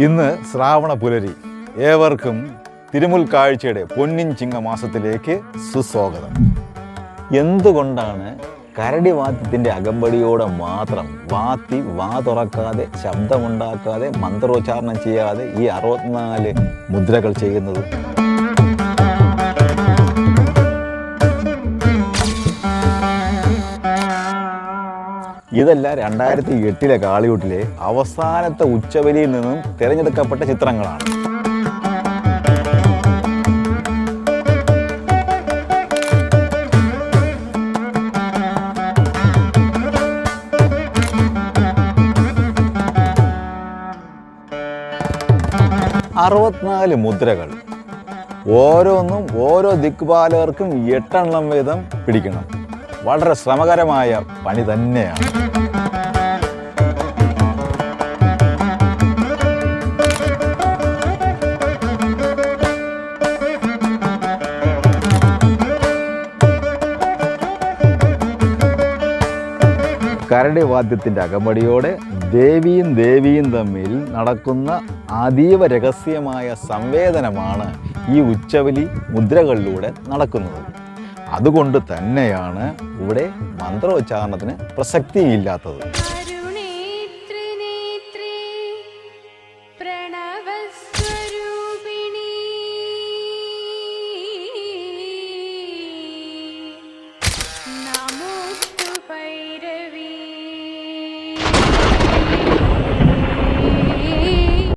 ഇന്ന് ശ്രാവണ പുലരി. ഏവർക്കും തിരുമുൽ കാഴ്ചയുടെ പൊന്നിൻ ചിങ്ങമാസത്തിലേക്ക് സുസ്വാഗതം. എന്തുകൊണ്ടാണ് കരടി വാദ്യത്തിൻ്റെ അകമ്പടിയോടെ മാത്രം വാ തുറക്കാതെ ശബ്ദമുണ്ടാക്കാതെ മന്ത്രോച്ചാരണം ചെയ്യാതെ ഈ 64 മുദ്രകൾ ചെയ്യുന്നത്? ഇതല്ല 2008 കാളിയൂട്ടിലെ അവസാനത്തെ ഉച്ചബലിയിൽ നിന്നും തിരഞ്ഞെടുക്കപ്പെട്ട ചിത്രങ്ങളാണ്. മുദ്രകൾ ഓരോന്നും ഓരോ ദിക്പാലകർക്കും 8 എണ്ണം വീതം പിടിക്കണം. വളരെ ശ്രമകരമായ പണി തന്നെയാണ്. കരടി വാദ്യത്തിൻ്റെ അകമ്പടിയോടെ ദേവിയും തമ്മിൽ നടക്കുന്ന അതീവ രഹസ്യമായ സംവേദനമാണ് ഈ ഉച്ചബലി മുദ്രകളിലൂടെ നടക്കുന്നത്. അതുകൊണ്ട് തന്നെയാണ് ഇവിടെ മന്ത്രോച്ചാരണത്തിന് പ്രസക്തിയില്ലാത്തത്.